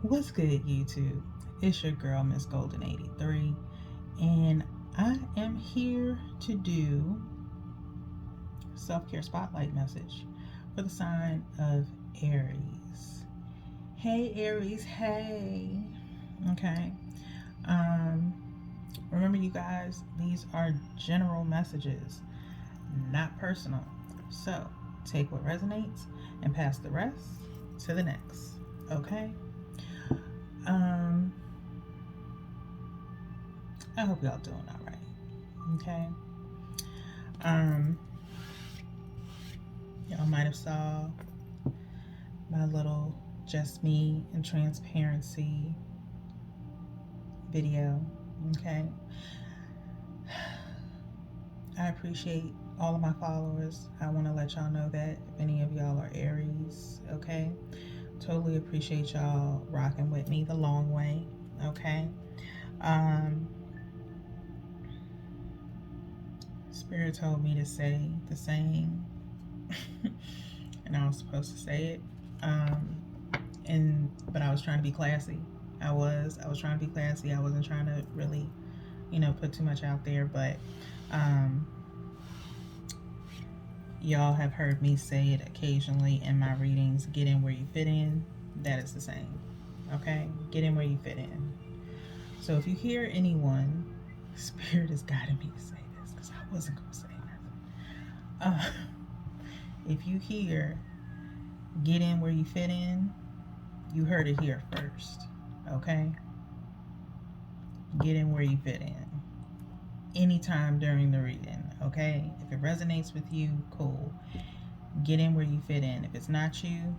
What's good, YouTube? It's your girl, Miss Golden 83, and I am here to do self-care spotlight message for the sign of Aries. Hey, Aries. Hey. Okay. Um, Remember, you guys, these are general messages, not personal. So take what resonates and pass the rest to the next. Okay. Um, I hope y'all doing all right. Okay. Um, y'all might have saw my little just me and transparency video. Okay. I appreciate all of my followers. I want to let y'all know that if any of y'all are Aries, okay, totally appreciate y'all rocking with me the long way. Okay. Um, Spirit told me to say the same, and I was supposed to say it. But I was trying to be classy. I was trying to be classy. I wasn't trying to really, put too much out there. But y'all have heard me say it occasionally in my readings. Get in where you fit in. That is the same. Okay, get in where you fit in. So if you hear anyone, Spirit has guided me to say this because I wasn't gonna say nothing. If you hear get in where you fit in, you heard it here first. Okay, get in where you fit in. Anytime during the reading. Okay, if it resonates with you, cool. Get in where you fit in. If it's not you,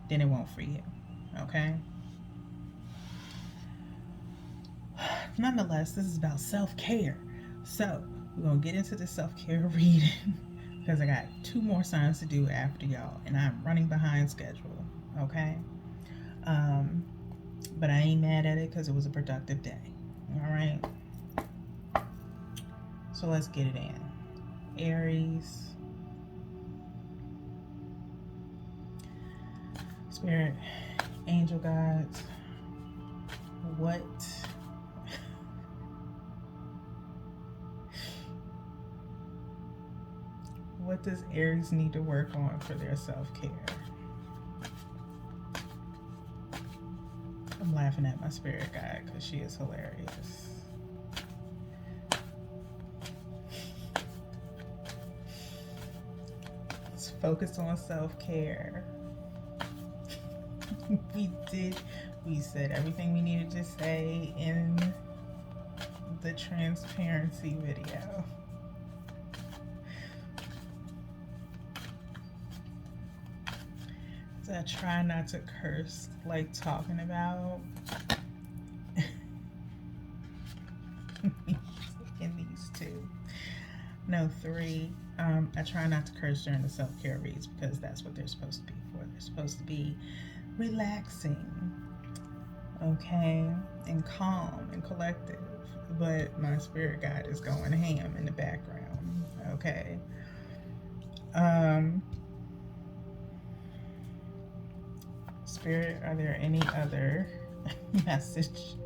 then it won't for you. Okay. Nonetheless, this is about self-care. So we're gonna get into the self-care reading because I got 2 more signs to do after y'all, and I'm running behind schedule. Okay. But I ain't mad at it because it was a productive day. All right. So let's get it in. Aries. Spirit, angel guides, what does Aries need to work on for their self-care? I'm laughing at my spirit guide because she is hilarious. Let's focus on self-care. We said everything we needed to say in the transparency video. So I try not to curse like talking about in these 2. No, 3. I try not to curse during the self-care reads because that's what they're supposed to be for. They're supposed to be relaxing, okay, and calm and collective. But my spirit guide is going ham in the background, okay. Spirit, are there any other messages?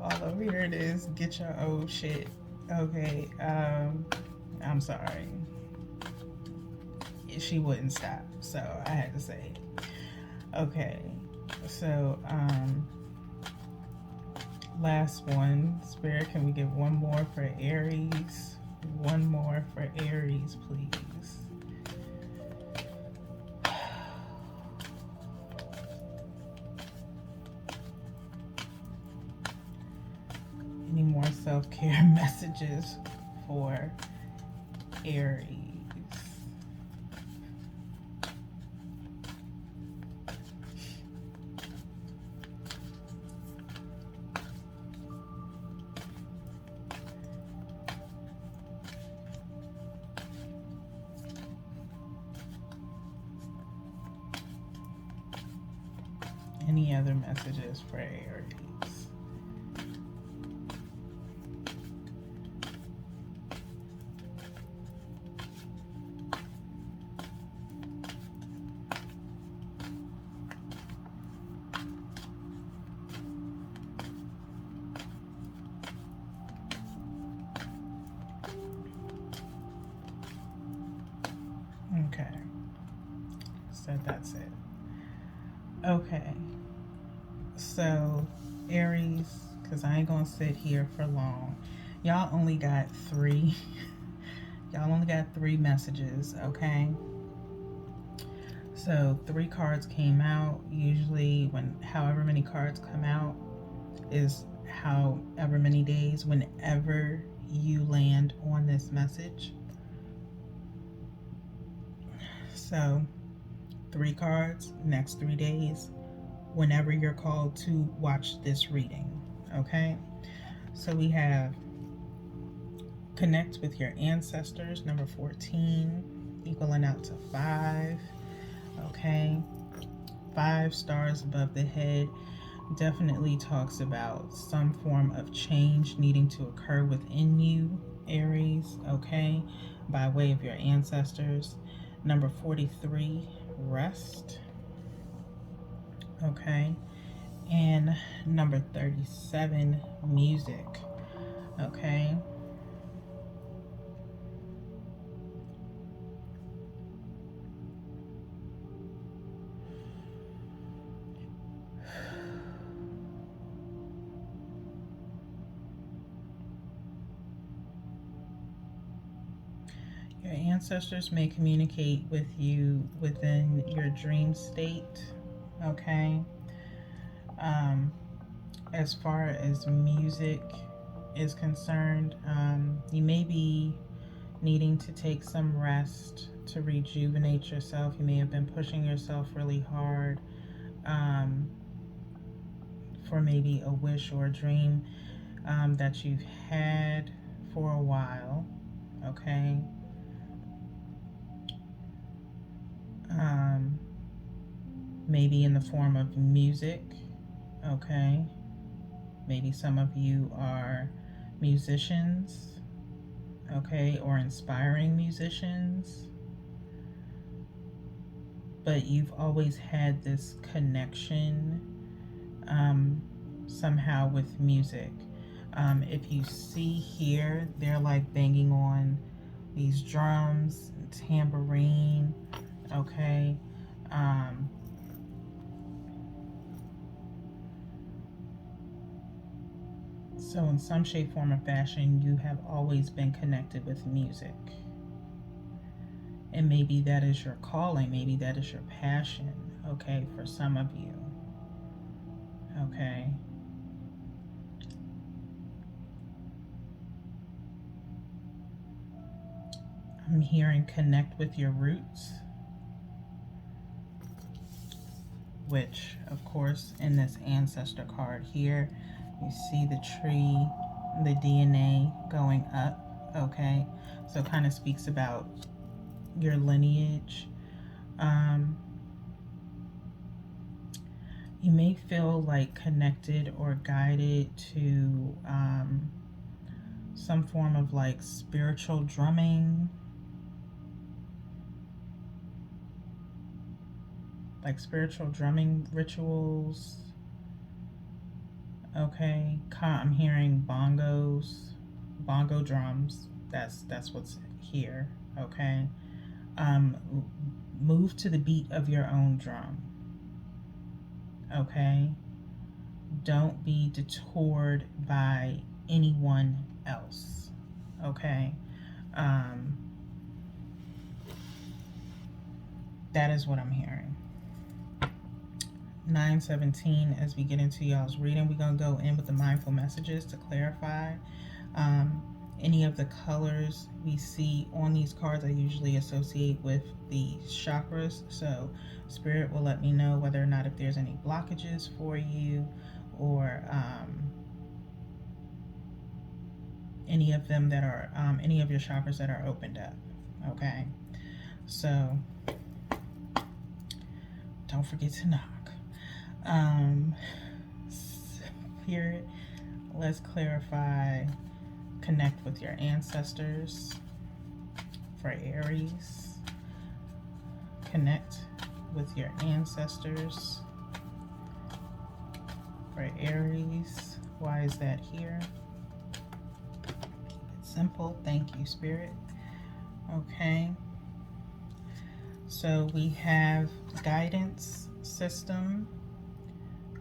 All over here it is. Get your old shit. Okay. I'm sorry. She wouldn't stop, so I had to say it. Okay. So, last one. Spirit, can we get one more for Aries? One more for Aries, please. Any more self-care messages for Aries? Any other messages for Aries? said that's it. Okay. So, Aries, because I ain't going to sit here for long. Y'all only got 3. Y'all only got 3 messages, okay? So 3 cards came out. Usually when however many cards come out is however many days, whenever you land on this message. So 3 cards, next 3 days, whenever you're called to watch this reading, okay? So we have connect with your ancestors, number 14, equaling out to 5, okay? 5 stars above the head definitely talks about some form of change needing to occur within you, Aries, okay, by way of your ancestors. Number 43, rest, okay, and number 37, music, okay. Your ancestors may communicate with you within your dream state, okay? As far as music is concerned, you may be needing to take some rest to rejuvenate yourself. You may have been pushing yourself really hard for maybe a wish or a dream that you've had for a while, okay? Maybe in the form of music, okay? Maybe some of you are musicians, okay, or inspiring musicians, but you've always had this connection somehow with music. If you see here, they're like banging on these drums, tambourine, okay. So in some shape, form, or fashion, you have always been connected with music. And maybe that is your calling, maybe that is your passion, okay, for some of you, okay. I'm hearing connect with your roots, which, of course, in this ancestor card here, you see the tree, the DNA going up, okay? So it kind of speaks about your lineage. You may feel like connected or guided to some form of like spiritual drumming, like spiritual drumming rituals. Okay, I'm hearing bongos, bongo drums. That's what's here. Okay, move to the beat of your own drum. Okay, don't be detoured by anyone else. Okay, that is what I'm hearing. 9:17, as we get into y'all's reading, we're going to go in with the mindful messages to clarify. Any of the colors we see on these cards I usually associate with the chakras, so Spirit will let me know whether or not if there's any blockages for you, or any of them that are any of your chakras that are opened up. Okay, so don't forget to knock. Spirit, let's clarify. Connect with your ancestors for Aries. Connect with your ancestors for Aries. Why is that here? Keep it simple. Thank you, Spirit. Okay. So we have guidance system,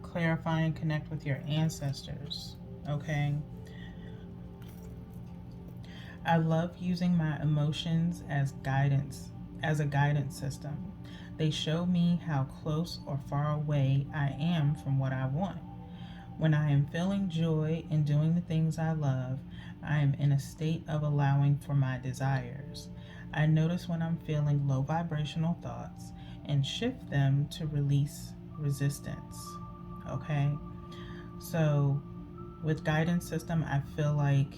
clarify and connect with your ancestors. Okay. I love using my emotions as guidance, as a guidance system. They show me how close or far away I am from what I want. When I am feeling joy and doing the things I love, I am in a state of allowing for my desires. I notice when I'm feeling low vibrational thoughts and shift them to release resistance. Okay? So, with guidance system, I feel like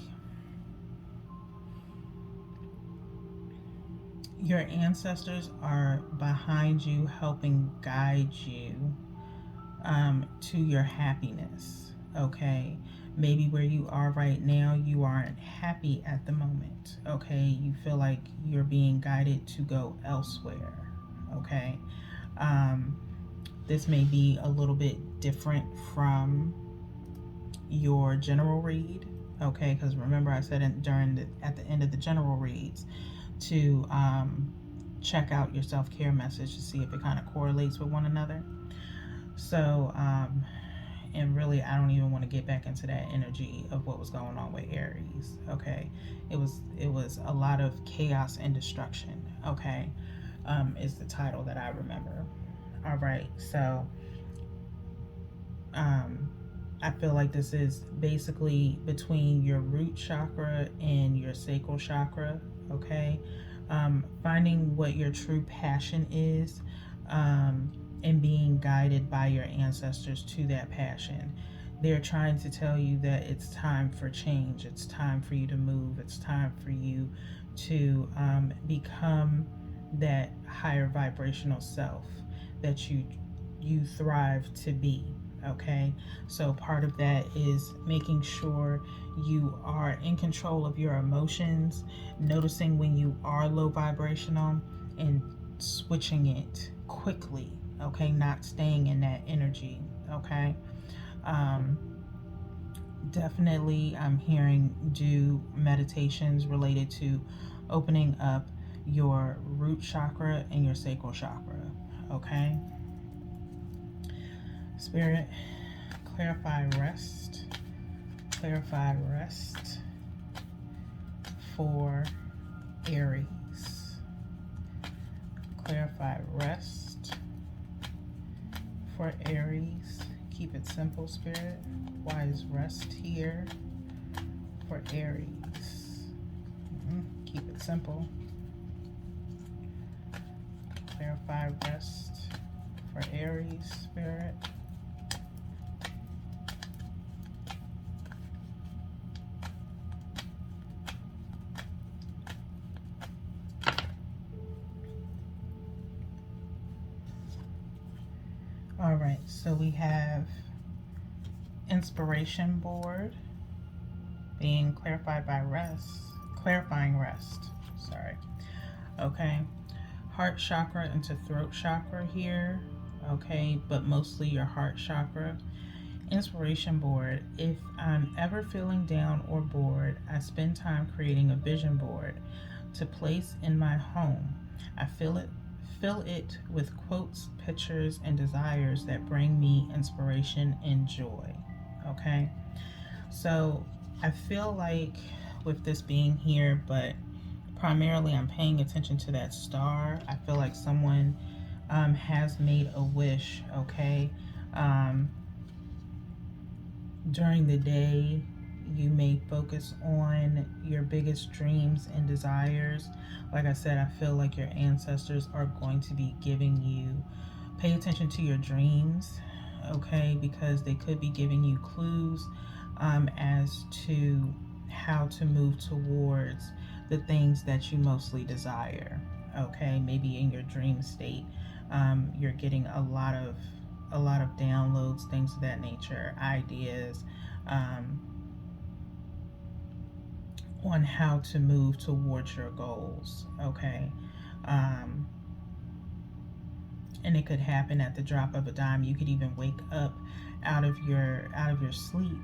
your ancestors are behind you, helping guide you to your happiness. Okay, maybe where you are right now, you aren't happy at the moment. Okay, you feel like you're being guided to go elsewhere. Okay, um, this may be a little bit different from your general read. Okay, because remember I said at the end of the general reads to check out your self-care message to see if it kind of correlates with one another. So, and really, I don't even want to get back into that energy of what was going on with Aries. Okay, it was a lot of chaos and destruction. Okay, is the title that I remember. All right, so I feel like this is basically between your root chakra and your sacral chakra. Okay, finding what your true passion is. And being guided by your ancestors to that passion. They're trying to tell you that it's time for change. It's time for you to move. It's time for you to become that higher vibrational self that you thrive to be. Okay, so part of that is making sure you are in control of your emotions, noticing when you are low vibrational, and switching it quickly. Okay, not staying in that energy. Okay, um, definitely I'm hearing do meditations related to opening up your root chakra and your sacral chakra. Okay, Spirit, clarify rest for Aries. Clarify rest for Aries. Keep it simple, Spirit. Why is rest here for Aries? Keep it simple. Clarify rest for Aries, Spirit. All right, so we have inspiration board being clarified by rest, clarifying rest. Sorry. Okay, heart chakra into throat chakra here. Okay, but mostly your heart chakra. Inspiration board. If I'm ever feeling down or bored, I spend time creating a vision board to place in my home. I fill it with quotes, pictures, and desires that bring me inspiration and joy. Okay, so I feel like with this being here, but primarily I'm paying attention to that star. I feel like someone has made a wish. Okay, during the day you may focus on your biggest dreams and desires. Like I said, I feel like your ancestors are going to be giving you, pay attention to your dreams, okay, because they could be giving you clues as to how to move towards the things that you mostly desire. Okay, maybe in your dream state, you're getting a lot of downloads, things of that nature, ideas on how to move towards your goals. Okay, and it could happen at the drop of a dime. You could even wake up out of your sleep,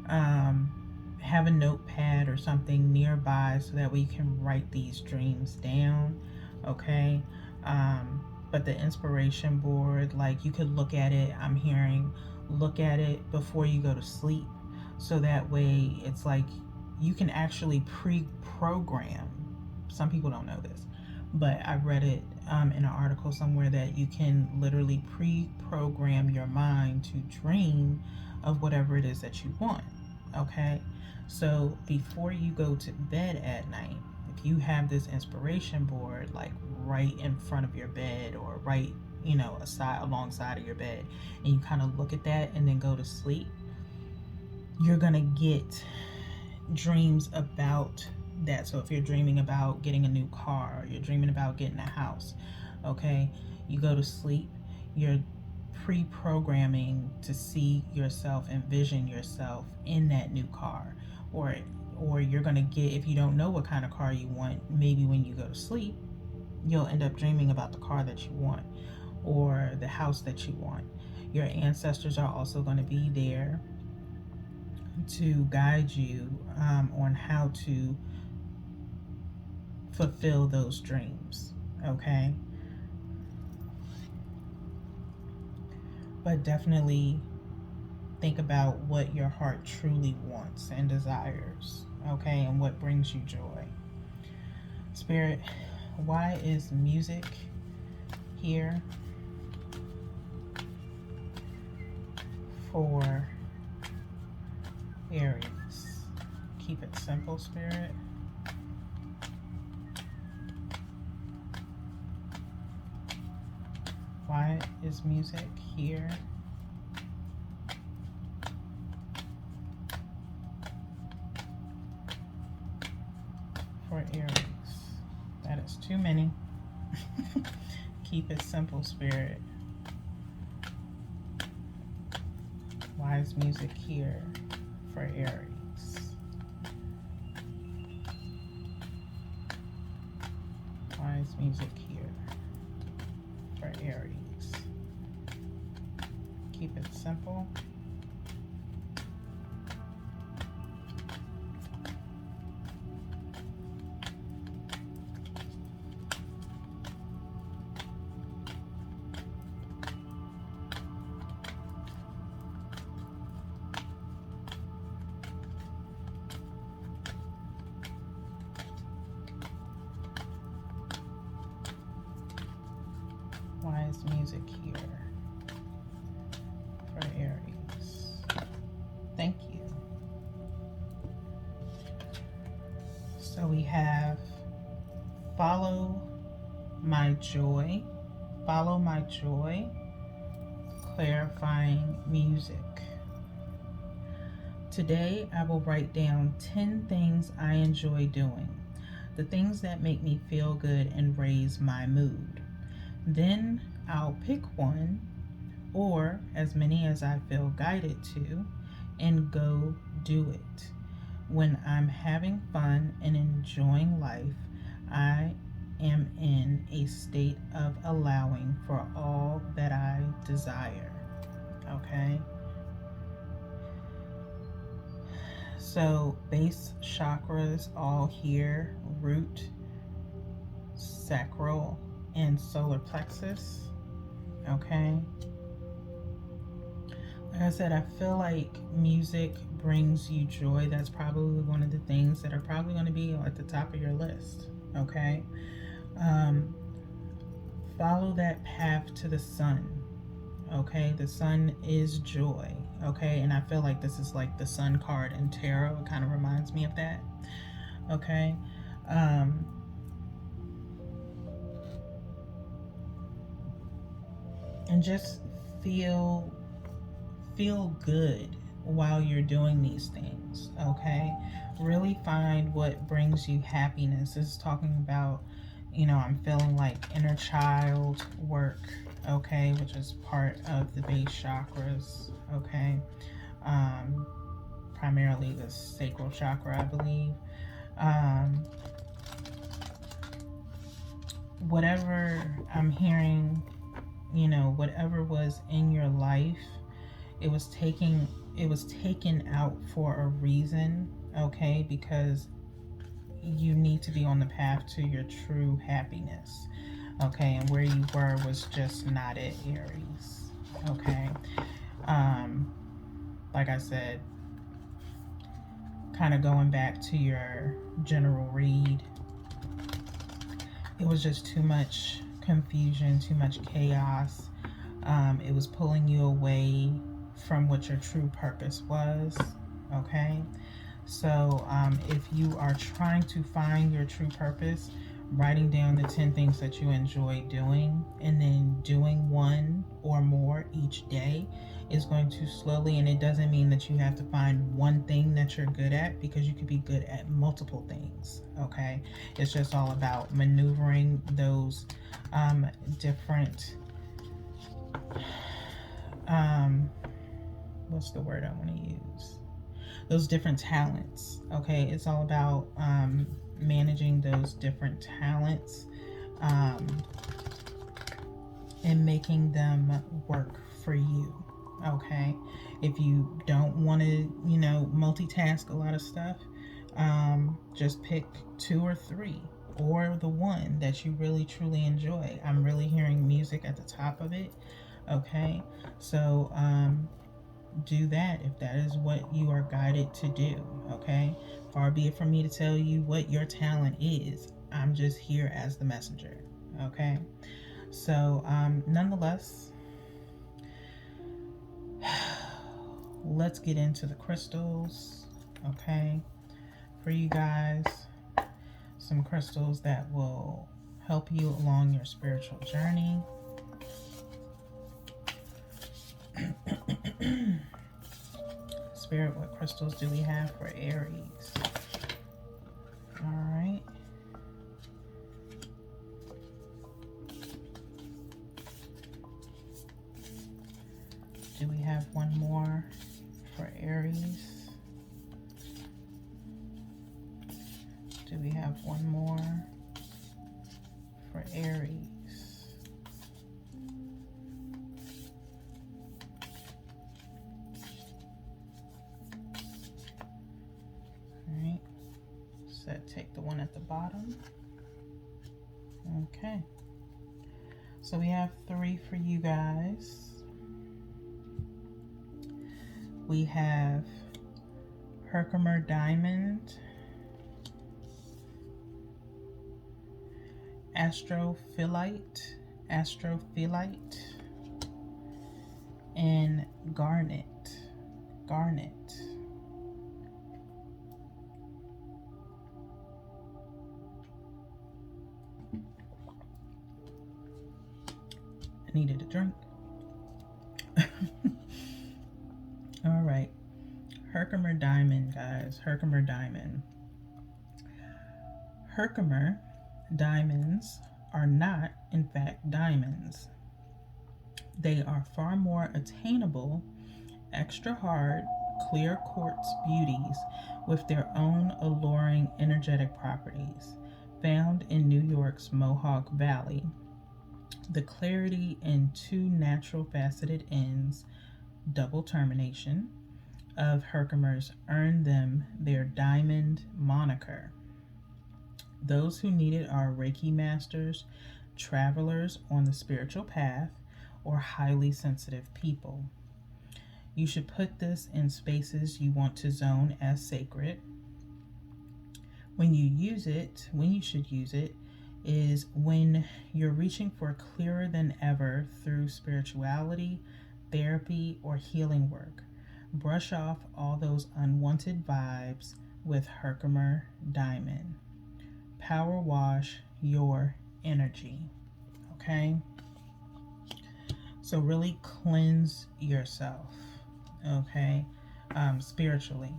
have a notepad or something nearby so that way you can write these dreams down. Okay, But the inspiration board, like, you could look at it, I'm hearing, look at it before you go to sleep. So that way it's like you can actually pre-program. Some people don't know this, but I read it in an article somewhere that you can literally pre-program your mind to dream of whatever it is that you want. Okay, so before you go to bed at night, if you have this inspiration board like right in front of your bed, or right, alongside of your bed, and you kind of look at that and then go to sleep, you're gonna get dreams about that. So if you're dreaming about getting a new car, or you're dreaming about getting a house, okay, you go to sleep, you're pre-programming to see yourself, envision yourself in that new car. Or you're gonna get, if you don't know what kind of car you want, maybe when you go to sleep you'll end up dreaming about the car that you want, or the house that you want. Your ancestors are also going to be there to guide you on how to fulfill those dreams, okay? But definitely think about what your heart truly wants and desires, okay? And what brings you joy. Spirit, why is music here for Aries? Keep it simple, Spirit. Why is music here for Aries? That is too many. Keep it simple, Spirit. Why is music here for Aries? Why is music here for Aries? Keep it simple. Why is music here for Aries? Thank you. So we have follow my joy, clarifying music. Today I will write down 10 things I enjoy doing, the things that make me feel good and raise my mood. Then I'll pick one, or as many as I feel guided to, and go do it. When I'm having fun and enjoying life, I am in a state of allowing for all that I desire. Okay? So base chakras all here: root, sacral, and solar plexus. Okay, like I said, I feel like music brings you joy. That's probably one of the things that are probably going to be at the top of your list. Okay, follow that path to the sun. Okay, the sun is joy. Okay, and I feel like this is like the sun card in tarot. It kind of reminds me of that. Okay, and just feel good while you're doing these things. Okay, really find what brings you happiness. This is talking about, I'm feeling like inner child work, okay, which is part of the base chakras. Okay, primarily the sacral chakra, I believe. Whatever I'm hearing, whatever was in your life, it was taken out for a reason, okay? Because you need to be on the path to your true happiness. Okay, and where you were was just not it, Aries. Okay. Like I said, kind of going back to your general read, it was just too much confusion, too much chaos. It was pulling you away from what your true purpose was. Okay. So if you are trying to find your true purpose, writing down the 10 things that you enjoy doing and then doing one or more each day is going to slowly, and it doesn't mean that you have to find one thing that you're good at, because you could be good at multiple things. Okay. It's just all about maneuvering those different what's the word I want to use, those different talents. Okay, it's all about managing those different talents and making them work for you. Okay, if you don't want to, multitask a lot of stuff, just pick 2 or 3, or the one that you really truly enjoy. I'm really hearing music at the top of it. Okay, so do that if that is what you are guided to do. Okay, far be it from me to tell you what your talent is. I'm just here as the messenger. Okay, so nonetheless, let's get into the crystals. Okay, for you guys, some crystals that will help you along your spiritual journey. Spirit, what crystals do we have for Aries? All right. Do we have one more for Aries? Do we have one more for Aries? Take the one at the bottom. Okay, so we have 3 for you guys. We have Herkimer Diamond, Astrophyllite, and Garnet. Needed a drink. All right, Herkimer Diamond, guys. Herkimer Diamond. Herkimer diamonds are not, in fact, diamonds. They are far more attainable, extra hard, clear quartz beauties with their own alluring energetic properties, found in New York's Mohawk Valley. The clarity in 2 natural faceted ends, double termination, of Herkimers earned them their diamond moniker. Those who need it are Reiki masters, travelers on the spiritual path, or highly sensitive people. You should put this in spaces you want to zone as sacred. When you should use it, is when you're reaching for clearer than ever through spirituality, therapy, or healing work. Brush off all those unwanted vibes with Herkimer Diamond. Power wash your energy. Okay? So really cleanse yourself. Okay? Spiritually.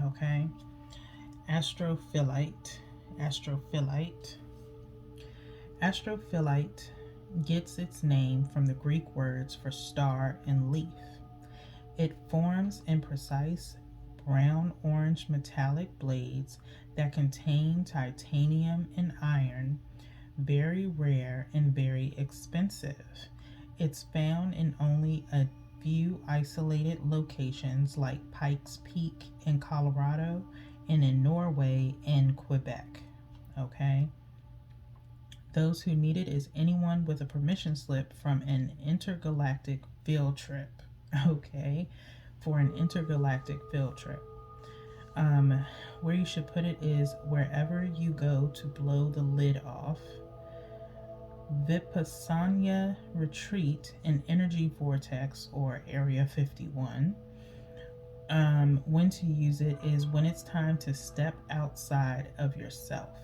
Okay? Astrophyllite. Astrophyllite gets its name from the Greek words for star and leaf. It forms in precise brown-orange metallic blades that contain titanium and iron, very rare and very expensive. It's found in only a few isolated locations like Pikes Peak in Colorado and in Norway and Quebec. Okay? Those who need it is anyone with a permission slip from an intergalactic field trip. Okay, for an intergalactic field trip. Where you should put it is wherever you go to blow the lid off. Vipassana retreat in energy vortex or area 51. When to use it is when it's time to step outside of yourself,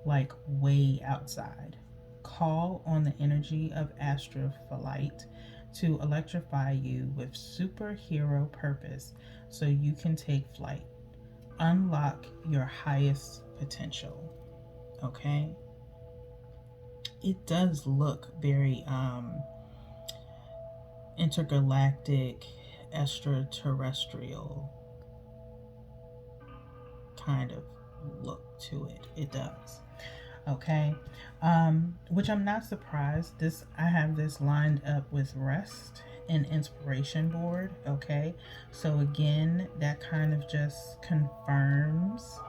like way outside. Call on the energy of Astrophyllite to electrify you with superhero purpose so you can take flight. Unlock your highest potential. Okay? It does look very intergalactic, extraterrestrial kind of look to it. It does. Okay, which I'm not surprised. I have this lined up with rest and inspiration board. Okay, so again, that kind of just confirms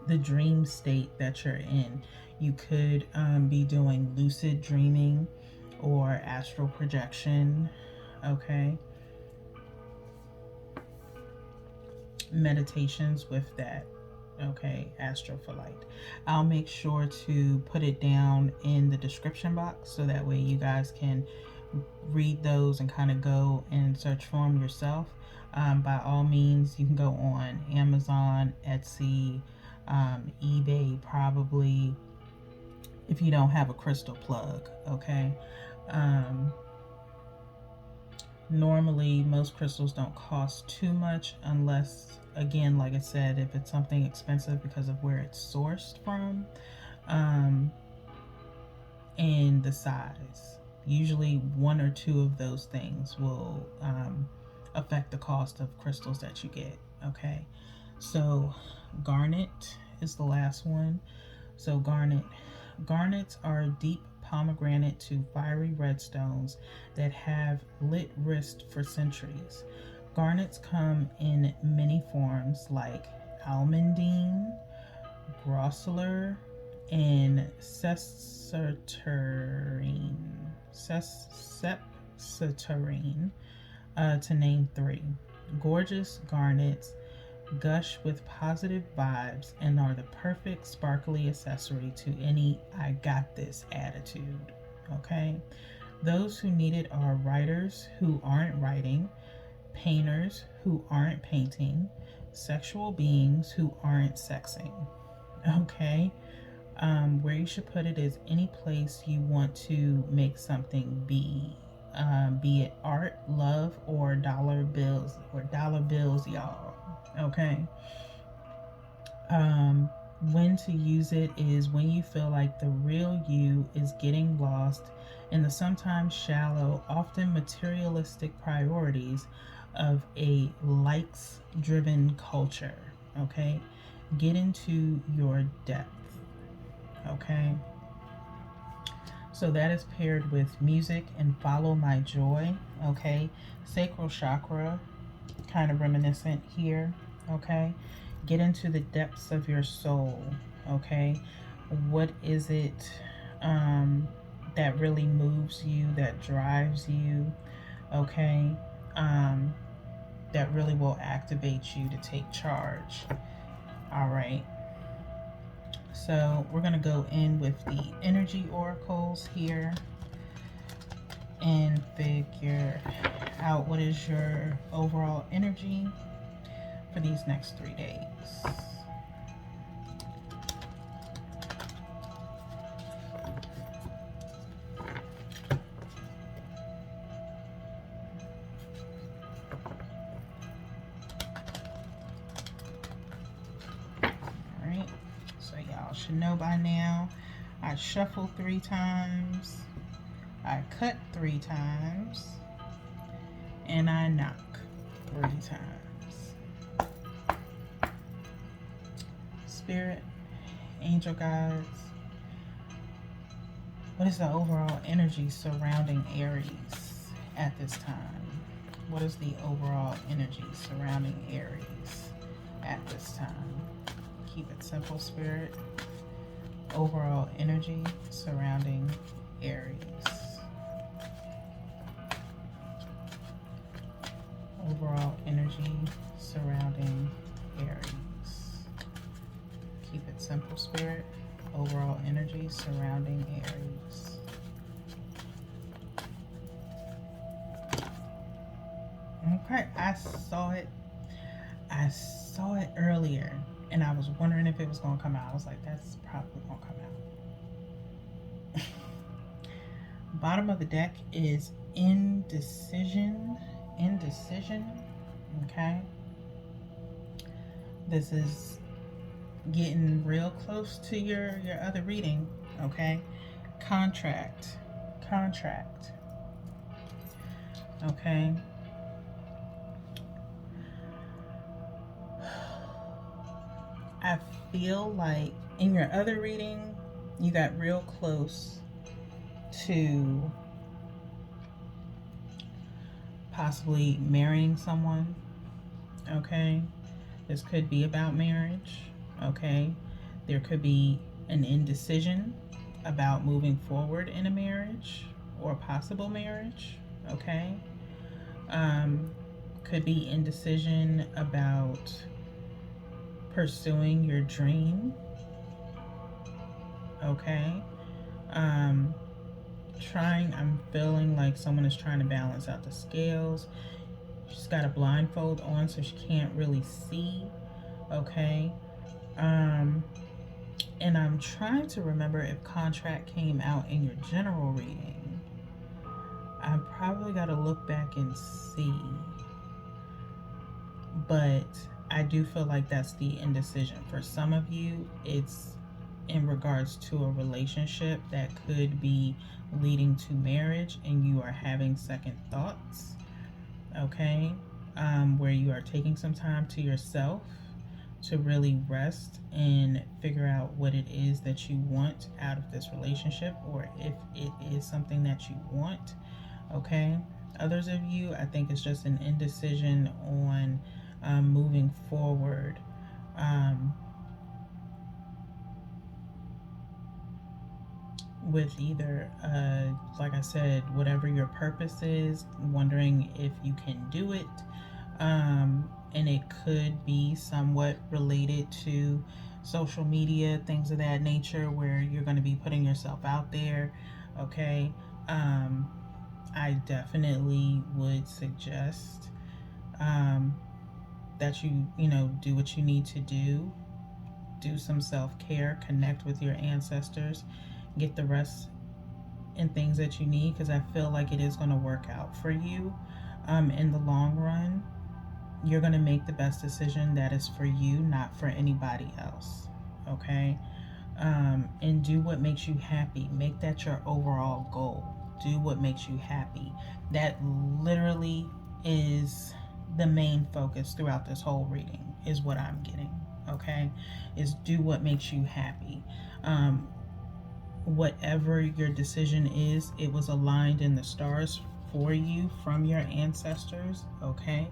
the dream state that you're in. You could be doing lucid dreaming or astral projection. Okay, meditations with that. Okay, Astrophyllite. I'll make sure to put it down in the description box so that way you guys can read those and kind of go and search for them yourself. By all means, you can go on Amazon, Etsy, eBay, probably, if you don't have a crystal plug. Okay. Normally, most crystals don't cost too much unless, again, like I said, if it's something expensive because of where it's sourced from and the size. Usually one or two of those things will affect the cost of crystals that you get. Okay, so garnet is the last one. So garnets are deep pomegranate to fiery red stones that have lit wrist for centuries. Garnets come in many forms like almandine, grossular, and sepsitarine, to name three. Gorgeous garnets gush with positive vibes and are the perfect sparkly accessory to any "I got this" attitude. Okay, those who need it are writers who aren't writing, painters who aren't painting, sexual beings who aren't sexing. Okay, where you should put it is any place you want to make something be it art, love, or dollar bills, y'all. Okay. When to use it is when you feel like the real you is getting lost in the sometimes shallow, often materialistic priorities of a likes driven culture. Okay, get into your depth. Okay, so that is paired with music and Follow My Joy. Okay, sacral chakra, kind of reminiscent here. Okay, get into the depths of your soul. Okay, what is it that really moves you, that drives you? Okay, that really will activate you to take charge. All right, so we're going to go in with the energy oracles here and figure out what is your overall energy for these next 3 days. Alright, so y'all should know by now, I shuffle 3 times, I cut 3 times, and I knock 3 times. Spirit, angel guides, what is the overall energy surrounding Aries at this time? What is the overall energy surrounding Aries at this time? Keep it simple, Spirit. overall energy surrounding Aries. Overall energy surrounding Aries. Keep it simple, Spirit. Overall energy surrounding Aries. Okay, I saw it earlier, and I was wondering if it was going to come out. I was like, that's probably going to come out. Bottom of the deck is indecision. Okay, this is getting real close to your other reading. Okay, contract. Okay, I feel like in your other reading you got real close to possibly marrying someone. Okay, this could be about marriage. Okay, there could be an indecision about moving forward in a marriage or a possible marriage. Okay, could be indecision about pursuing your dream. Okay, I'm feeling like someone is trying to balance out the scales. She's got a blindfold on, so she can't really see. Okay, and I'm trying to remember if contract came out in your general reading. I probably got to look back and see, but I do feel like that's the indecision. For some of you, it's in regards to a relationship that could be leading to marriage, and you are having second thoughts. Okay, where you are taking some time to yourself to really rest and figure out what it is that you want out of this relationship, or if it is something that you want. Okay, others of you, I think it's just an indecision on moving forward. With either, like I said, whatever your purpose is, wondering if you can do it. And it could be somewhat related to social media, things of that nature, where you're going to be putting yourself out there. Okay, I definitely would suggest that you do what you need to do some self-care, connect with your ancestors, get the rest and things that you need, because I feel like it is going to work out for you in the long run. You're going to make the best decision that is for you, not for anybody else. Okay, and do what makes you happy. Make that your overall goal. Do what makes you happy. That literally is the main focus throughout this whole reading, is what I'm getting. Okay, is do what makes you happy. Whatever your decision is, it was aligned in the stars for you from your ancestors. Okay,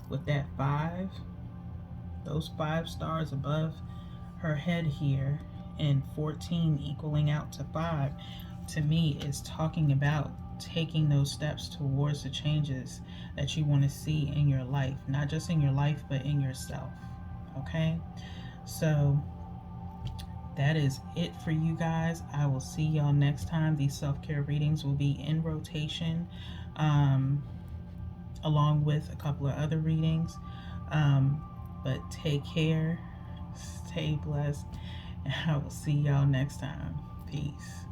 with that 5, those 5 stars above her head here, and 14 equaling out to 5, to me is talking about taking those steps towards the changes that you want to see in your life, not just in your life but in yourself. Okay, so that is it for you guys. I will see y'all next time. These self-care readings will be in rotation, along with a couple of other readings. But take care, stay blessed, and I will see y'all next time. Peace.